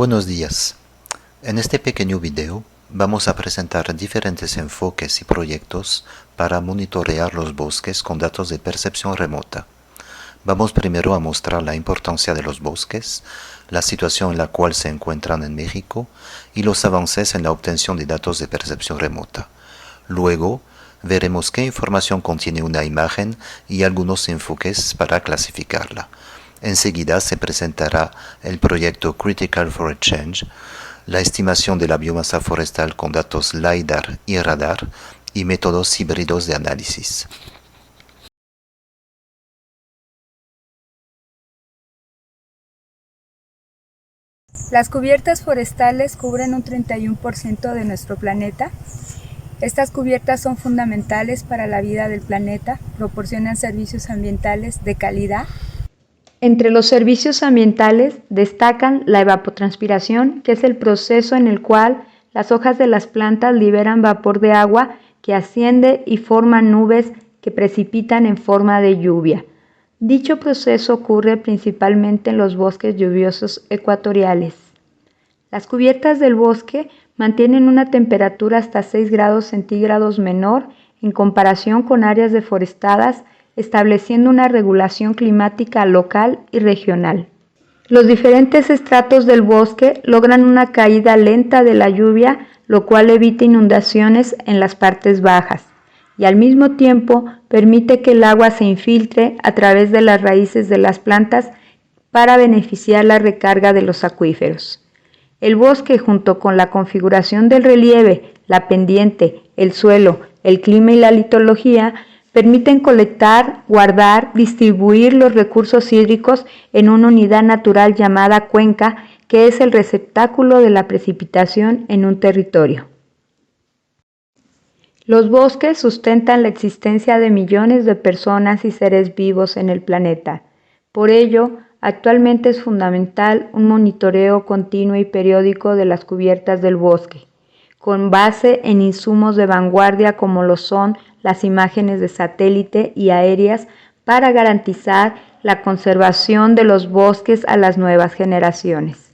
Buenos días. En este pequeño video vamos a presentar diferentes enfoques y proyectos para monitorear los bosques con datos de percepción remota. Vamos primero a mostrar la importancia de los bosques, la situación en la cual se encuentran en México y los avances en la obtención de datos de percepción remota. Luego, veremos qué información contiene una imagen y algunos enfoques para clasificarla. Enseguida se presentará el proyecto Critical Forest Change, la estimación de la biomasa forestal con datos LiDAR y radar y métodos híbridos de análisis. Las cubiertas forestales cubren un 31% de nuestro planeta. Estas cubiertas son fundamentales para la vida del planeta, proporcionan servicios ambientales de calidad. Entre los servicios ambientales destacan la evapotranspiración, que es el proceso en el cual las hojas de las plantas liberan vapor de agua que asciende y forma nubes que precipitan en forma de lluvia. Dicho proceso ocurre principalmente en los bosques lluviosos ecuatoriales. Las cubiertas del bosque mantienen una temperatura hasta 6 grados centígrados menor en comparación con áreas deforestadas, estableciendo una regulación climática local y regional. Los diferentes estratos del bosque logran una caída lenta de la lluvia, lo cual evita inundaciones en las partes bajas y al mismo tiempo permite que el agua se infiltre a través de las raíces de las plantas para beneficiar la recarga de los acuíferos. El bosque, junto con la configuración del relieve, la pendiente, el suelo, el clima y la litología, permiten colectar, guardar, distribuir los recursos hídricos en una unidad natural llamada cuenca, que es el receptáculo de la precipitación en un territorio. Los bosques sustentan la existencia de millones de personas y seres vivos en el planeta. Por ello, actualmente es fundamental un monitoreo continuo y periódico de las cubiertas del bosque, con base en insumos de vanguardia como lo son las imágenes de satélite y aéreas para garantizar la conservación de los bosques a las nuevas generaciones.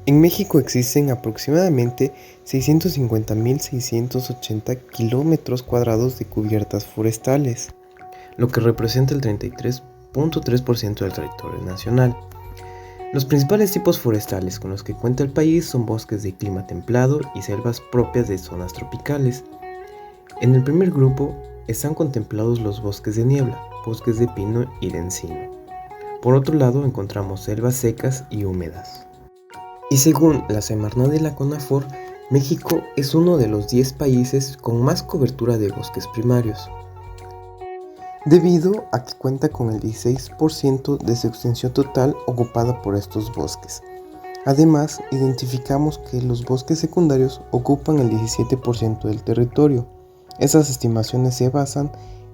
En México existen aproximadamente 650.680 kilómetros cuadrados de cubiertas forestales, lo que representa el 33.3% del territorio nacional. Los principales tipos forestales con los que cuenta el país son bosques de clima templado y selvas propias de zonas tropicales. En el primer grupo están contemplados los bosques de niebla, bosques de pino y de encino. Por otro lado encontramos selvas secas y húmedas. Y según la Semarnat de la CONAFOR, México es uno de los 10 países con más cobertura de bosques primarios, debido a que cuenta con el 16% de su extensión total ocupada por estos bosques. Además, identificamos que los bosques secundarios ocupan el 17% del territorio. Esas estimaciones se basan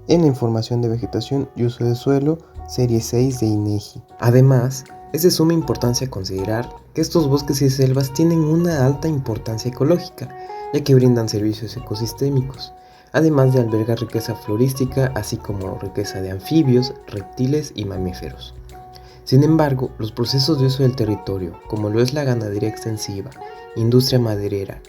en la información de vegetación y uso de suelo, serie 6 de INEGI. Además, es de suma importancia considerar que estos bosques y selvas tienen una alta importancia ecológica, ya que brindan servicios ecosistémicos, además de albergar riqueza florística, así como riqueza de anfibios, reptiles y mamíferos. Sin embargo, los procesos de uso del territorio, como lo es la ganadería extensiva, industria maderera,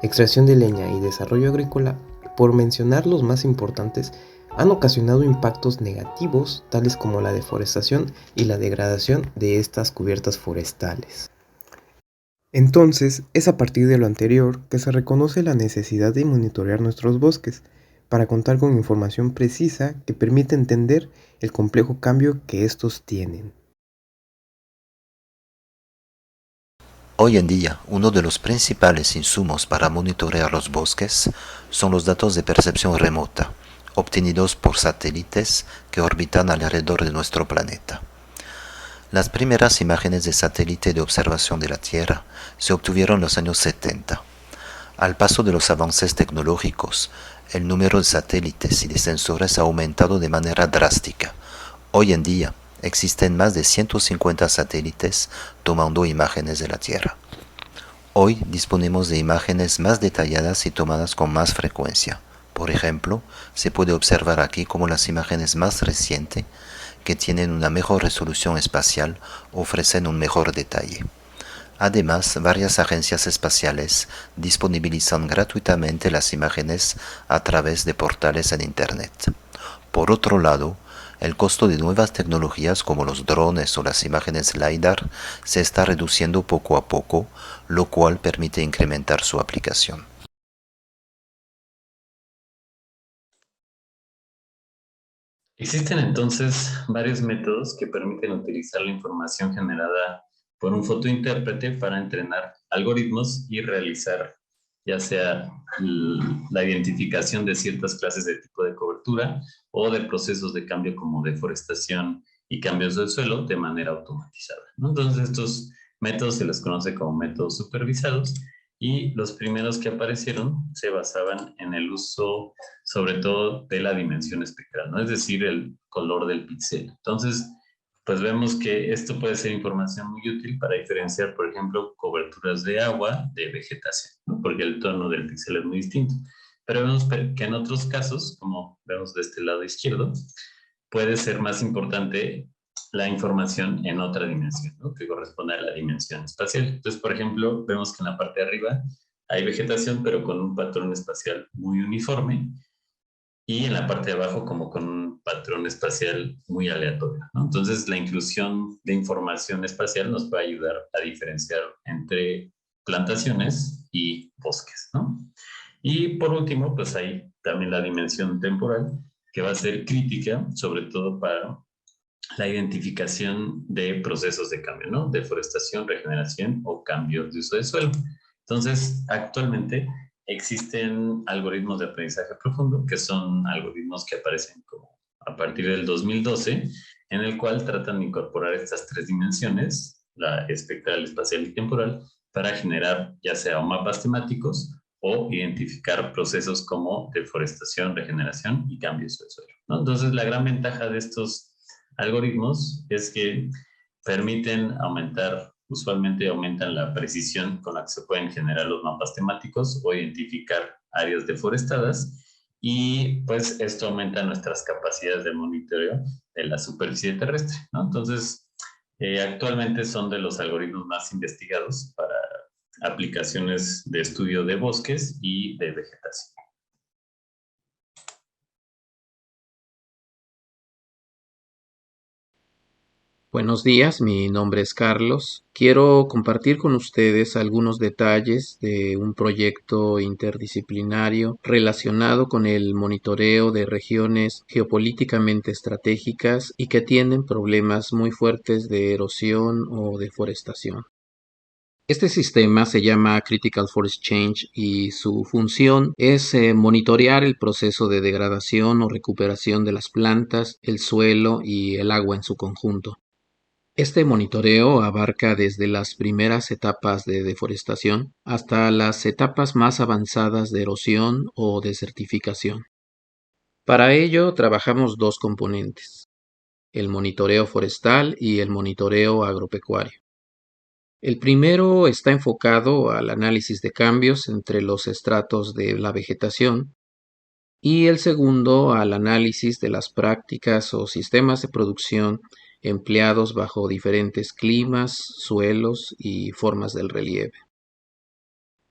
extracción de leña y desarrollo agrícola, por mencionar los más importantes, han ocasionado impactos negativos tales como la deforestación y la degradación de estas cubiertas forestales. Entonces, es a partir de lo anterior que se reconoce la necesidad de monitorear nuestros bosques para contar con información precisa que permita entender el complejo cambio que estos tienen. Hoy en día, uno de los principales insumos para monitorear los bosques son los datos de percepción remota, obtenidos por satélites que orbitan alrededor de nuestro planeta. Las primeras imágenes de satélite de observación de la Tierra se obtuvieron en los años 70. Al paso de los avances tecnológicos, el número de satélites y de sensores ha aumentado de manera drástica. Hoy en día, existen más de 150 satélites tomando imágenes de la Tierra. Hoy disponemos de imágenes más detalladas y tomadas con más frecuencia. Por ejemplo, se puede observar aquí cómo las imágenes más recientes, que tienen una mejor resolución espacial, ofrecen un mejor detalle. Además, varias agencias espaciales disponibilizan gratuitamente las imágenes a través de portales en Internet. Por otro lado, el costo de nuevas tecnologías como los drones o las imágenes LiDAR se está reduciendo poco a poco, lo cual permite incrementar su aplicación. Existen entonces varios métodos que permiten utilizar la información generada por un fotointérprete para entrenar algoritmos y realizar ya sea la identificación de ciertas clases de tipo de cobertura o de procesos de cambio como deforestación y cambios del suelo de manera automatizada, ¿no? Entonces estos métodos se les conoce como métodos supervisados y los primeros que aparecieron se basaban en el uso sobre todo de la dimensión espectral, ¿no? Es decir, el color del píxel. Entonces, pues vemos que esto puede ser información muy útil para diferenciar, por ejemplo, coberturas de agua de vegetación, ¿no? Porque el tono del píxel es muy distinto. Pero vemos que en otros casos, como vemos de este lado izquierdo, puede ser más importante la información en otra dimensión, ¿no? Que corresponde a la dimensión espacial. Entonces, por ejemplo, vemos que en la parte de arriba hay vegetación, pero con un patrón espacial muy uniforme, y en la parte de abajo como con un patrón espacial muy aleatorio, ¿no? Entonces la inclusión de información espacial nos va a ayudar a diferenciar entre plantaciones y bosques, ¿no? Y por último, pues hay también la dimensión temporal que va a ser crítica, sobre todo para la identificación de procesos de cambio, ¿no? Deforestación, regeneración o cambios de uso de suelo. Entonces, actualmente existen algoritmos de aprendizaje profundo, que son algoritmos que aparecen como a partir del 2012, en el cual tratan de incorporar estas tres dimensiones, la espectral, espacial y temporal, para generar ya sea mapas temáticos o identificar procesos como deforestación, regeneración y cambios del suelo, ¿no? Entonces, la gran ventaja de estos algoritmos es que permiten aumentar, usualmente aumentan la precisión con la que se pueden generar los mapas temáticos o identificar áreas deforestadas, y pues esto aumenta nuestras capacidades de monitoreo de la superficie terrestre, ¿no? Entonces, actualmente son de los algoritmos más investigados para aplicaciones de estudio de bosques y de vegetación. Buenos días, mi nombre es Carlos. Quiero compartir con ustedes algunos detalles de un proyecto interdisciplinario relacionado con el monitoreo de regiones geopolíticamente estratégicas y que tienen problemas muy fuertes de erosión o deforestación. Este sistema se llama Critical Forest Change y su función es monitorear el proceso de degradación o recuperación de las plantas, el suelo y el agua en su conjunto. Este monitoreo abarca desde las primeras etapas de deforestación hasta las etapas más avanzadas de erosión o desertificación. Para ello trabajamos dos componentes, el monitoreo forestal y el monitoreo agropecuario. El primero está enfocado al análisis de cambios entre los estratos de la vegetación y el segundo al análisis de las prácticas o sistemas de producción empleados bajo diferentes climas, suelos y formas del relieve.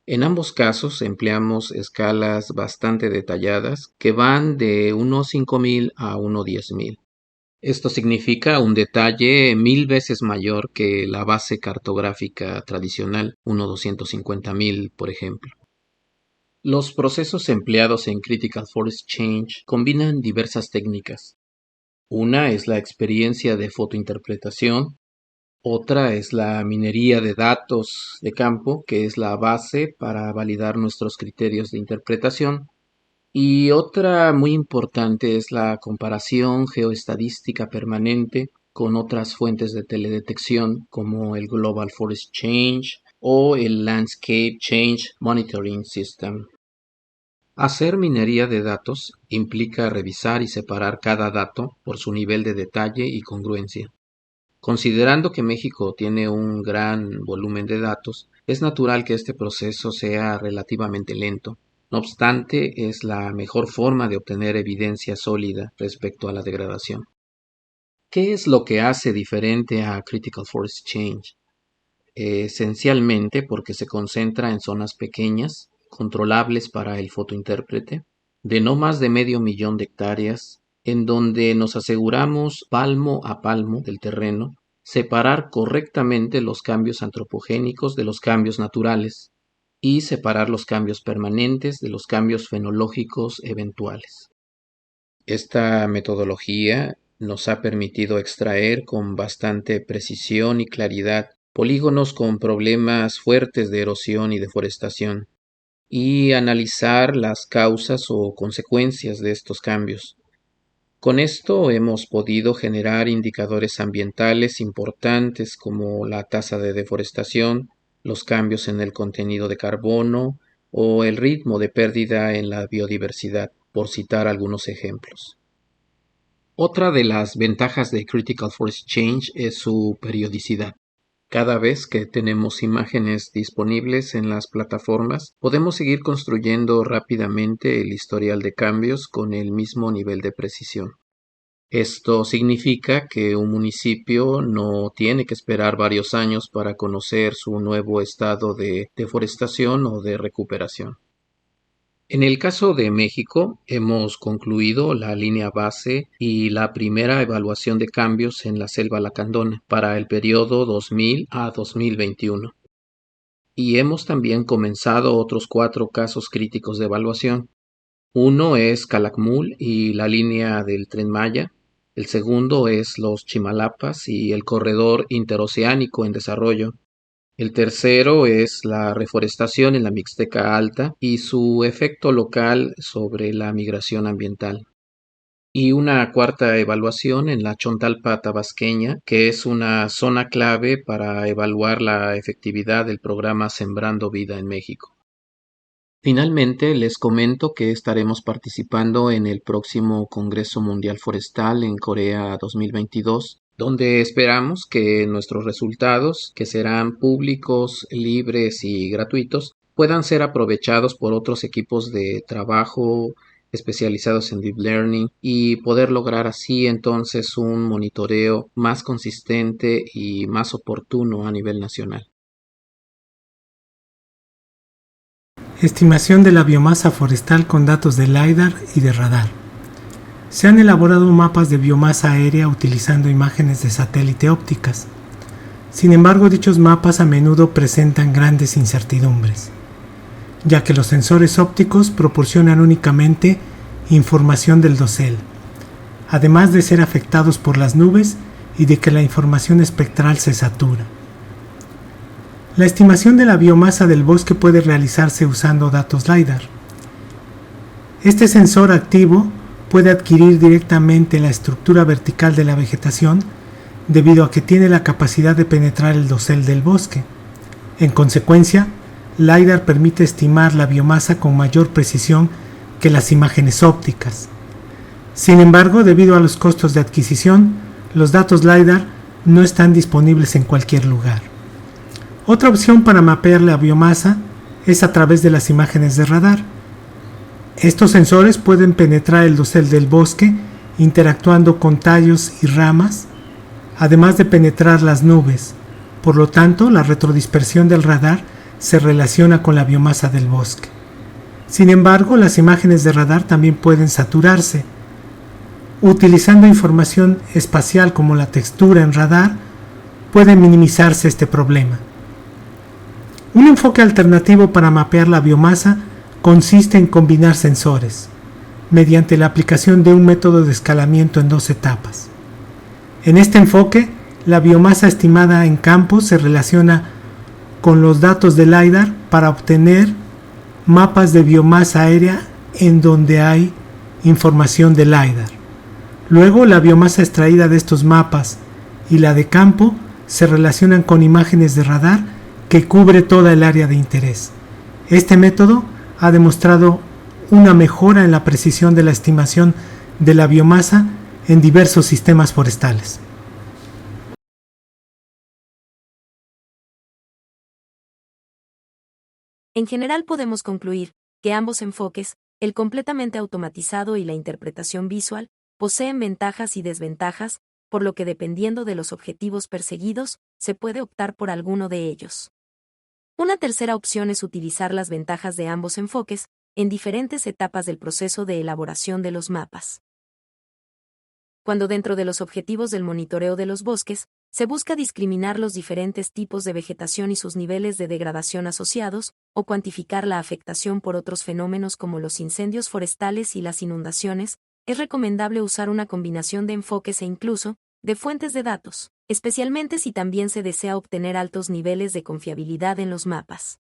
En ambos casos empleamos escalas bastante detalladas que van de 1.5000 a 1.10000. Esto significa un detalle 1000 veces mayor que la base cartográfica tradicional, 1.250.000, por ejemplo. Los procesos empleados en Critical Forest Change combinan diversas técnicas. Una es la experiencia de fotointerpretación, otra es la minería de datos de campo, que es la base para validar nuestros criterios de interpretación, y otra muy importante es la comparación geoestadística permanente con otras fuentes de teledetección como el Global Forest Change o el Landscape Change Monitoring System. Hacer minería de datos implica revisar y separar cada dato por su nivel de detalle y congruencia. Considerando que México tiene un gran volumen de datos, es natural que este proceso sea relativamente lento. No obstante, es la mejor forma de obtener evidencia sólida respecto a la degradación. ¿Qué es lo que hace diferente a Critical Forest Change? Esencialmente porque se concentra en zonas pequeñas, controlables para el fotointérprete, de no más de 500,000 de hectáreas, en donde nos aseguramos palmo a palmo del terreno, separar correctamente los cambios antropogénicos de los cambios naturales y separar los cambios permanentes de los cambios fenológicos eventuales. Esta metodología nos ha permitido extraer con bastante precisión y claridad polígonos con problemas fuertes de erosión y deforestación y analizar las causas o consecuencias de estos cambios. Con esto hemos podido generar indicadores ambientales importantes como la tasa de deforestación, los cambios en el contenido de carbono o el ritmo de pérdida en la biodiversidad, por citar algunos ejemplos. Otra de las ventajas de Critical Forest Change es su periodicidad. Cada vez que tenemos imágenes disponibles en las plataformas, podemos seguir construyendo rápidamente el historial de cambios con el mismo nivel de precisión. Esto significa que un municipio no tiene que esperar varios años para conocer su nuevo estado de deforestación o de recuperación. En el caso de México, hemos concluido la línea base y la primera evaluación de cambios en la selva lacandona para el periodo 2000 a 2021. Y hemos también comenzado otros 4 casos críticos de evaluación. Uno es Calakmul y la línea del Tren Maya. El segundo es los Chimalapas y el corredor interoceánico en desarrollo. El tercero es la reforestación en la Mixteca Alta y su efecto local sobre la migración ambiental. Y una cuarta evaluación en la Chontalpa tabasqueña, que es una zona clave para evaluar la efectividad del programa Sembrando Vida en México. Finalmente, les comento que estaremos participando en el próximo Congreso Mundial Forestal en Corea 2022, donde esperamos que nuestros resultados, que serán públicos, libres y gratuitos, puedan ser aprovechados por otros equipos de trabajo especializados en Deep Learning y poder lograr así entonces un monitoreo más consistente y más oportuno a nivel nacional. Estimación de la biomasa forestal con datos de LiDAR y de radar. Se han elaborado mapas de biomasa aérea utilizando imágenes de satélite ópticas. Sin embargo, dichos mapas a menudo presentan grandes incertidumbres, ya que los sensores ópticos proporcionan únicamente información del dosel, además de ser afectados por las nubes y de que la información espectral se satura. La estimación de la biomasa del bosque puede realizarse usando datos LiDAR. Este sensor activo puede adquirir directamente la estructura vertical de la vegetación debido a que tiene la capacidad de penetrar el dosel del bosque. En consecuencia, LiDAR permite estimar la biomasa con mayor precisión que las imágenes ópticas. Sin embargo, debido a los costos de adquisición, los datos LiDAR no están disponibles en cualquier lugar. Otra opción para mapear la biomasa es a través de las imágenes de radar. Estos sensores pueden penetrar el dosel del bosque interactuando con tallos y ramas, además de penetrar las nubes. Por lo tanto, la retrodispersión del radar se relaciona con la biomasa del bosque. Sin embargo, las imágenes de radar también pueden saturarse. Utilizando información espacial como la textura en radar, puede minimizarse este problema. Un enfoque alternativo para mapear la biomasa consiste en combinar sensores, mediante la aplicación de un método de escalamiento en 2 etapas. En este enfoque, la biomasa estimada en campo se relaciona con los datos de LiDAR para obtener mapas de biomasa aérea en donde hay información de LiDAR. Luego, la biomasa extraída de estos mapas y la de campo se relacionan con imágenes de radar que cubre toda el área de interés. Este método ha demostrado una mejora en la precisión de la estimación de la biomasa en diversos sistemas forestales. En general podemos concluir que ambos enfoques, el completamente automatizado y la interpretación visual, poseen ventajas y desventajas, por lo que dependiendo de los objetivos perseguidos, se puede optar por alguno de ellos. Una tercera opción es utilizar las ventajas de ambos enfoques en diferentes etapas del proceso de elaboración de los mapas. Cuando dentro de los objetivos del monitoreo de los bosques, se busca discriminar los diferentes tipos de vegetación y sus niveles de degradación asociados, o cuantificar la afectación por otros fenómenos como los incendios forestales y las inundaciones, es recomendable usar una combinación de enfoques e incluso de fuentes de datos, especialmente si también se desea obtener altos niveles de confiabilidad en los mapas.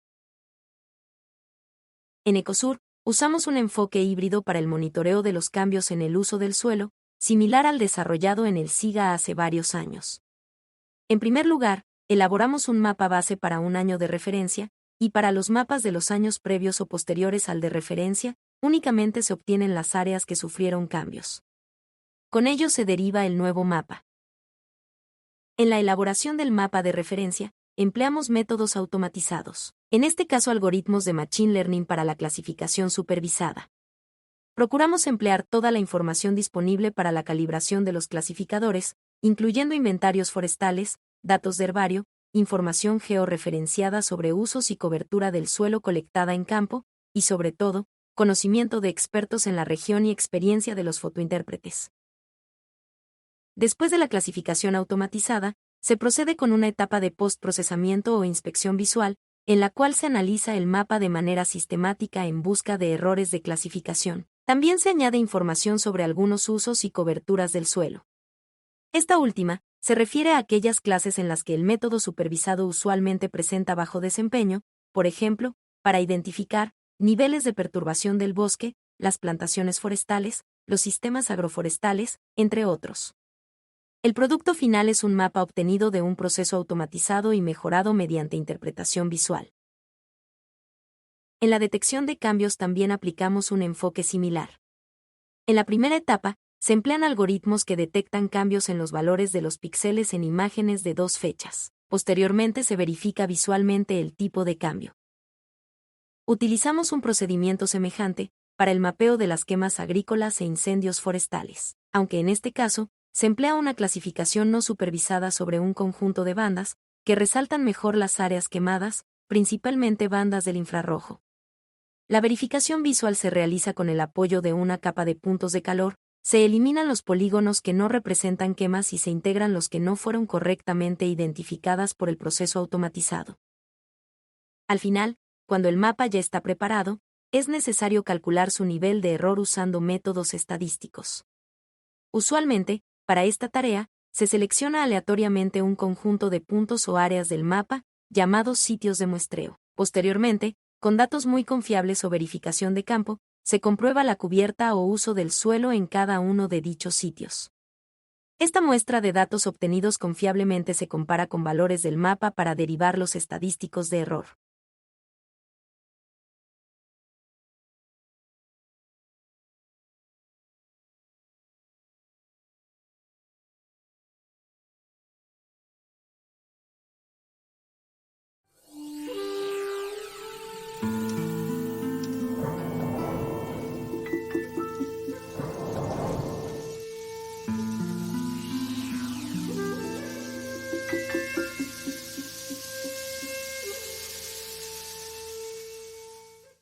En Ecosur, usamos un enfoque híbrido para el monitoreo de los cambios en el uso del suelo, similar al desarrollado en el SIGA hace varios años. En primer lugar, elaboramos un mapa base para un año de referencia, y para los mapas de los años previos o posteriores al de referencia, únicamente se obtienen las áreas que sufrieron cambios. Con ello se deriva el nuevo mapa. En la elaboración del mapa de referencia, empleamos métodos automatizados, en este caso algoritmos de Machine Learning para la clasificación supervisada. Procuramos emplear toda la información disponible para la calibración de los clasificadores, incluyendo inventarios forestales, datos de herbario, información georreferenciada sobre usos y cobertura del suelo colectada en campo, y sobre todo, conocimiento de expertos en la región y experiencia de los fotointérpretes. Después de la clasificación automatizada, se procede con una etapa de postprocesamiento o inspección visual, en la cual se analiza el mapa de manera sistemática en busca de errores de clasificación. También se añade información sobre algunos usos y coberturas del suelo. Esta última se refiere a aquellas clases en las que el método supervisado usualmente presenta bajo desempeño, por ejemplo, para identificar niveles de perturbación del bosque, las plantaciones forestales, los sistemas agroforestales, entre otros. El producto final es un mapa obtenido de un proceso automatizado y mejorado mediante interpretación visual. En la detección de cambios también aplicamos un enfoque similar. En la primera etapa, se emplean algoritmos que detectan cambios en los valores de los píxeles en imágenes de 2 fechas. Posteriormente se verifica visualmente el tipo de cambio. Utilizamos un procedimiento semejante para el mapeo de las quemas agrícolas e incendios forestales, aunque en este caso, se emplea una clasificación no supervisada sobre un conjunto de bandas que resaltan mejor las áreas quemadas, principalmente bandas del infrarrojo. La verificación visual se realiza con el apoyo de una capa de puntos de calor, se eliminan los polígonos que no representan quemas y se integran los que no fueron correctamente identificadas por el proceso automatizado. Al final, cuando el mapa ya está preparado, es necesario calcular su nivel de error usando métodos estadísticos. Usualmente, para esta tarea, se selecciona aleatoriamente un conjunto de puntos o áreas del mapa, llamados sitios de muestreo. Posteriormente, con datos muy confiables o verificación de campo, se comprueba la cubierta o uso del suelo en cada uno de dichos sitios. Esta muestra de datos obtenidos confiablemente se compara con valores del mapa para derivar los estadísticos de error.